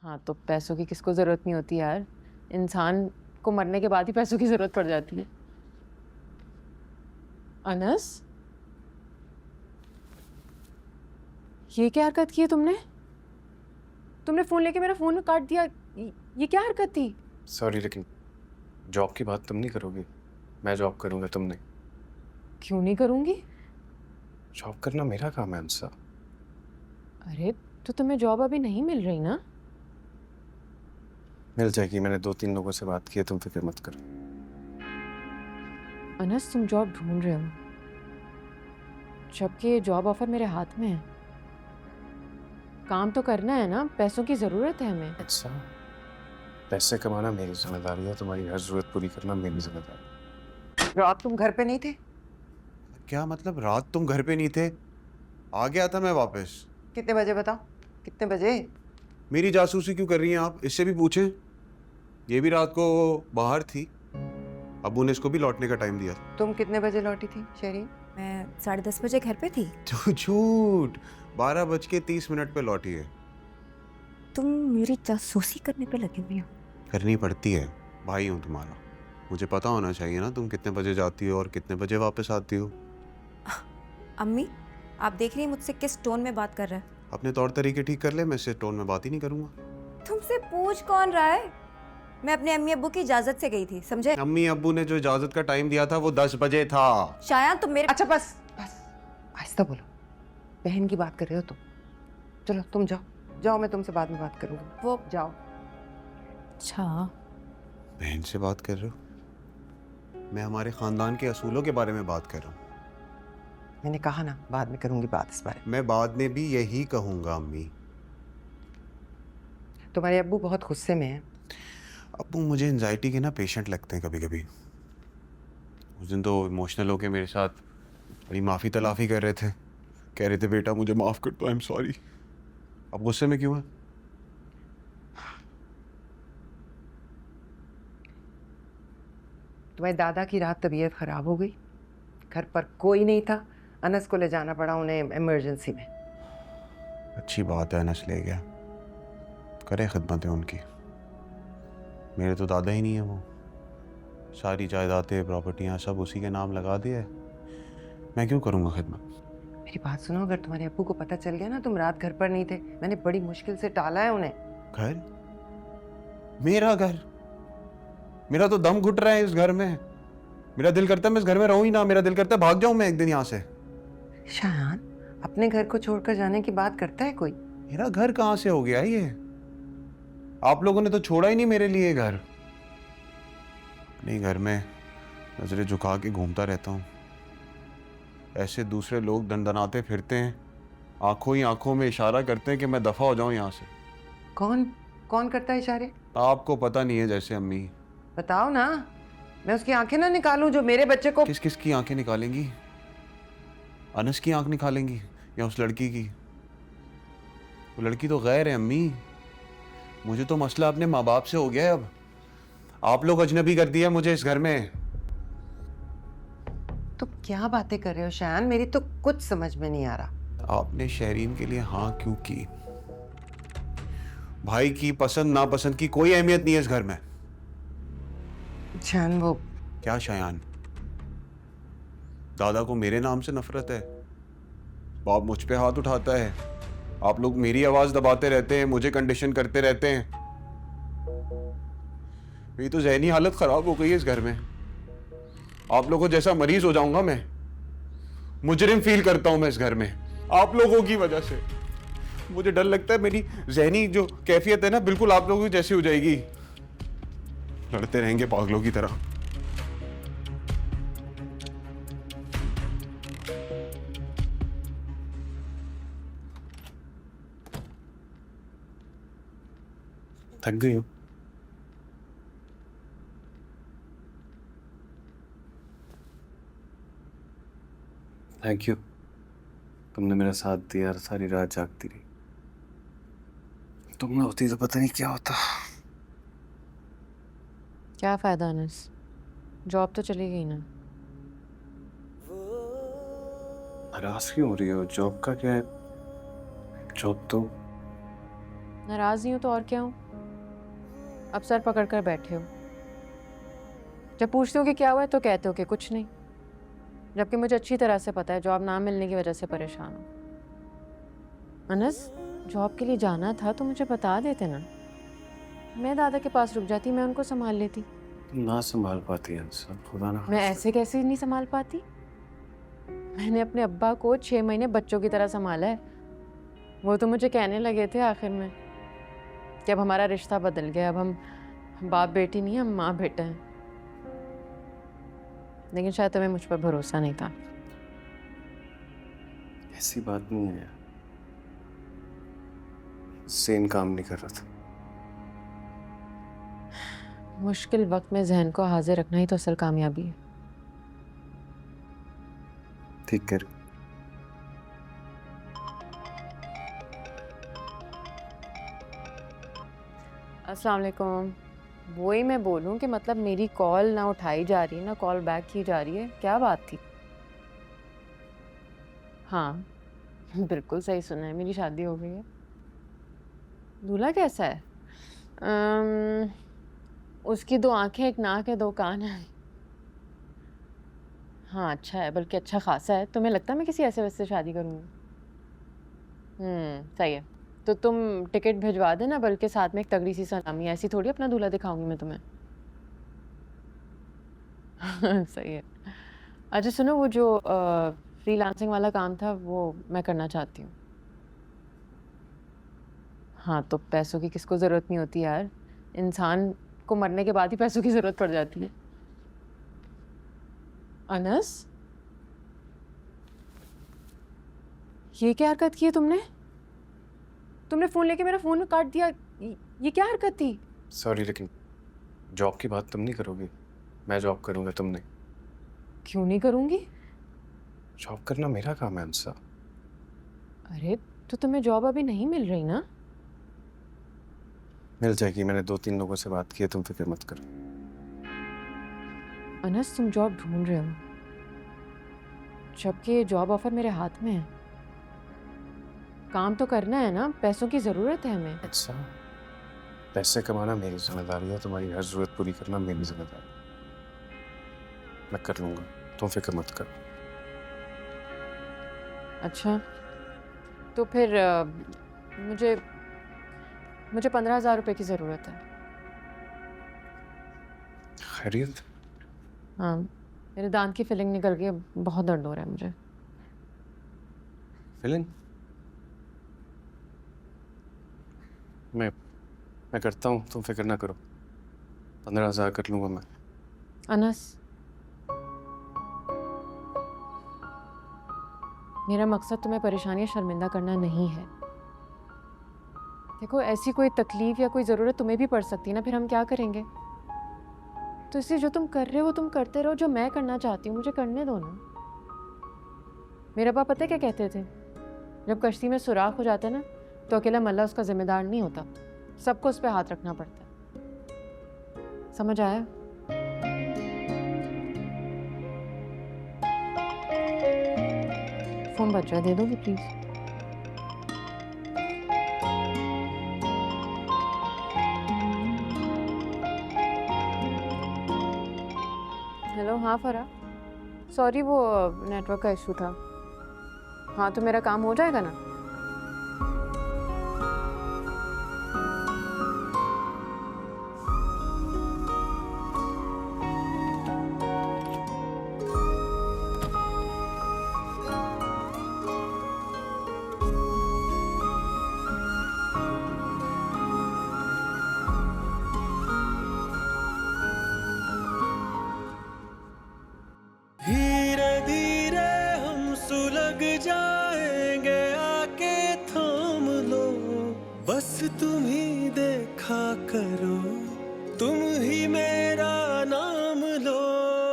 हाँ तो पैसों की किसको जरूरत नहीं होती यार। इंसान को मरने के बाद ही पैसों की जरूरत पड़ जाती है। अनस, ये क्या हरकत की है तुमने? तुमने फोन लेके मेरा फोन काट दिया। ये क्या हरकत थी? सॉरी, लेकिन जॉब की बात तुम नहीं करोगी। मैं जॉब करूंगा, तुम नहीं। क्यों नहीं करूंगी? जॉब करना मेरा काम है अंसा। अरे तो तुम्हें जॉब अभी नहीं मिल रही ना? मिल जाएगी, मैंने 2-3 लोगों से बात की है, तुम फिक्र मत करो। अनस, तुम जॉब ढूंढ रहे हो जबकि ये जॉब ऑफर मेरे हाथ में है। काम तो करना है ना, पैसों की जरूरत है हमें। अच्छा, पैसे कमाना मेरी जिम्मेदारी है, तुम्हारी हर जरूरत पूरी करना मेरी जिम्मेदारी रात तुम घर पे नहीं थे? है। क्या मतलब रात तुम घर पे नहीं थे? आ गया था मैं वापस। कितने बजे बताओ, कितने बजे? मेरी जासूसी क्यों कर रही हैं आप? इससे भी पूछें। ये भी रात को बाहर थी, अबू ने इसको भी लौटने का टाइम दिया था। तुम कितने बजे लौटी थी शरीन? मैं 10:30 बजे घर पे थी। तो झूठ, 12:30 पे लौटी है। तुम मेरी जासूसी करने पे लगे हुए हो। करनी पड़ती है, भाई हूँ तुम्हारा, मुझे पता होना चाहिए ना तुम कितने बजे जाती हो और कितने बजे वापस आती हो। अम्मी, आप देख रही हैं मुझसे किस टोन में बात कर रहा है। अपने तौर तरीके ठीक कर ले, मैं इससे टोन में बात ही नहीं करूंगा। तुमसे पूछ कौन रहा है? मैं अपने अम्मी अब्बू की इजाजत से गई थी, समझे? अम्मी अब्बू ने जो इजाजत का टाइम दिया था वो 10 बजे था। शायद तुम मेरे अच्छा बस बस, आहिस्ता बोलो। बहन की बात कर रहे हो तुम। चलो तुम जाओ जाओ, मैं तुमसे बाद में बात करूंगी। वो जाओ। अच्छा, बहन से बात कर रहे हो? मैं हमारे खानदान के असूलों के बारे में बात कर रहा हूँ। मैंने कहा ना बाद में करूंगी बात इस बारे मैं बाद में भी यही कहूंगा अम्मी। में। तुम्हारे अब्बू बहुत गुस्से में हैं। अब्बू मुझे एंजाइटी के ना पेशेंट लगते हैं कभी कभी। उस दिन तो इमोशनल होके मेरे साथ बड़ी माफ़ी तलाफ़ी कर रहे थे, कह रहे थे बेटा मुझे माफ़ कर दो, आई एम सॉरी। अब गुस्से में क्यों है? तुम्हारे दादा की रात तबीयत खराब हो गई, घर पर कोई नहीं था, अनस को ले जाना पड़ा उन्हें इमरजेंसी में। अच्छी बात है, अनस ले गया, करे खिदमतें उनकी। मेरे तो दादा ही नहीं है, वो सारी जायदादें प्रॉपर्टियाँ सब उसी के नाम लगा दिए, मैं क्यों करूँगा खिदमत? मेरी बात सुनो, अगर तुम्हारे अब्बू को पता चल गया ना तुम रात घर पर नहीं थे, मैंने बड़ी मुश्किल से टाला है उन्हें। घर? मेरा घर? मेरा तो दम घुट रहा है इस घर में। मेरा दिल करता है मैं इस घर में रहूं ही ना, मेरा दिल करता है भाग जाऊं मैं एक दिन यहाँ से। शायान, अपने घर को छोड़कर जाने की बात करता है कोई? मेरा घर कहाँ से हो गया ये? आप लोगों ने तो छोड़ा ही नहीं मेरे लिए घर। अपने घर में नजरें झुका के घूमता रहता हूँ, ऐसे दूसरे लोग दंदनाते फिरते हैं, आंखों ही आंखों में इशारा करते हैं कि मैं दफा हो जाऊं यहाँ से। कौन कौन करता है इशारे? आपको पता नहीं है जैसे अम्मी। बताओ ना, मैं उसकी आंखें ना निकालूं जो मेरे बच्चे को। किस किस की आंखें निकालेंगी? अनस की आंख निकालेंगी या उस लड़की की? वो लड़की तो गैर है अम्मी। मुझे तो मसला अपने माँ बाप से हो गया है अब। आप लोग अजनबी कर दिया मुझे इस घर में। तो क्या बातें कर रहे हो शायान, मेरी तो कुछ समझ में नहीं आ रहा। आपने शहरीन के लिए हाँ क्यों की? भाई की पसंद नापसंद की कोई अहमियत नहीं है इस घर में। शायान वो क्या शयान? दादा को मेरे नाम से नफरत है, बाप मुझ पे हाथ उठाता है, आप लोग मेरी आवाज दबाते रहते हैं, मुझे कंडीशन करते रहते हैं। मेरी तो जहनी हालत खराब हो गई है इस घर में। आप लोगों जैसा मरीज हो जाऊंगा मैं, मुजरिम फील करता हूं मैं इस घर में आप लोगों की वजह से। मुझे डर लगता है मेरी जहनी जो कैफियत है ना बिल्कुल आप लोगों की जैसी हो जाएगी। लड़ते रहेंगे पागलों की तरह। थक गई हो? थैंक यू, तुमने मेरा साथ दिया और सारी रात जागती रही। तुम ना होती तो पता नहीं क्या होता। क्या फायदा अनस, जॉब तो चली गई ना। नाराज क्यों हो रही हो? जॉब का क्या है? जॉब तो नाराज नहीं हो तो और क्या हूँ? अब सर पकड़ कर बैठे हो। जब पूछते हो कि क्या हुआ है तो कहते हो कि कुछ नहीं, जबकि मुझे अच्छी तरह से पता है जॉब ना मिलने की वजह से परेशान हो। अनस, जॉब के लिए जाना था तो मुझे बता देते ना, मैं दादा के पास रुक जाती, मैं उनको संभाल लेती। तुम ना संभाल पाती है सब, खुदा ना। मैं ऐसे कैसे नहीं संभाल पाती? मैंने अपने अब्बा को 6 महीने बच्चों की तरह संभाला है। वो तो मुझे कहने लगे थे आखिर में कि अब हमारा रिश्ता बदल गया, अब हम बाप बेटी नहीं, हम माँ बेटा हैं। लेकिन शायद तुम्हें मुझ पर भरोसा नहीं था। ऐसी बात नहीं है, सेम काम नहीं कर रहा था। मुश्किल वक्त में जहन को हाजिर रखना ही तो असल कामयाबी है। ठीक कर। अस्सलाम वालेकुम। वही मैं बोलूं कि मतलब मेरी कॉल ना उठाई जा रही है ना कॉल बैक की जा रही है, क्या बात थी? हाँ बिल्कुल सही सुना है, मेरी शादी हो गई है। दूल्हा कैसा है? उसकी 2 आंखें, 1 नाक है, 2 कान है। हाँ अच्छा है, बल्कि अच्छा खासा है। तुम्हें लगता है मैं किसी ऐसे वैसे शादी करूँगी? सही है। तो तुम टिकट भिजवा देना, बल्कि साथ में एक तगड़ी सी सलामी। ऐसी थोड़ी अपना दूल्हा दिखाऊंगी मैं तुम्हें। सही है। अच्छा सुनो, वो जो फ्रीलांसिंग वाला काम था वो मैं करना चाहती हूँ। हाँ तो पैसों की किसको ज़रूरत नहीं होती यार, इंसान को मरने के बाद ही पैसों की ज़रूरत पड़ जाती है। अनस, ये क्या हरकत की है तुमने? तुमने फ़ोन लेके मेरा फ़ोन काट दिया, ये क्या हरकत थी? सॉरी, लेकिन जॉब की बात तुम नहीं करोगी, मैं जॉब करूँगा, तुम नहीं। क्यों नहीं करूँगी? जॉब करना मेरा काम है अंसा। अरे तो तुम्हें जॉब अभी नहीं मिल रही ना? मिल जाएगी, मैंने 2-3 लोगों से बात की है, तुम फिक्र मत करो। अनस, तुम जॉब ढूंढ रहे हो जबकि ये जॉब ऑफर मेरे हाथ में है। काम तो करना है ना, पैसों की ज़रूरत है हमें। अच्छा, पैसे कमाना मेरी जिम्मेदारी है, तुम्हारी हर जरूरत पूरी करना मेरी जिम्मेदारी। मैं कर लूँगा, तुम फिक्र मत करो। अच्छा तो फिर मुझे 15,000 रुपये की ज़रूरत है। खैरियत? हाँ, मेरे दांत की फिलिंग निकल गई है, बहुत दर्द हो रहा है मुझे। फिलिंग? मैं करता हूँ, तुम फिक्र ना करो। 15,000 कर लूँगा मैं। अनस, मेरा मकसद तुम्हें परेशानी या शर्मिंदा करना नहीं है। देखो, ऐसी कोई तकलीफ या कोई ज़रूरत तुम्हें भी पड़ सकती है ना, फिर हम क्या करेंगे? तो इसलिए जो तुम कर रहे हो तुम करते रहो, जो मैं करना चाहती हूँ मुझे करने दो ना। मेरे पापा पता है क्या कहते थे? जब कश्ती में सुराख हो जाता है ना तो अकेला मल्ला उसका जिम्मेदार नहीं होता, सबको उस पर हाथ रखना पड़ता है। समझ आया? फ़ोन बज रहा है, दे दोगे प्लीज़? हेलो, हाँ फरा, सॉरी वो नेटवर्क का इशू था। हाँ तो मेरा काम हो जाएगा ना? धीरे धीरे हम सुलग जाएंगे, आके थाम लो, बस तुम ही देखा करो, तुम ही मेरा नाम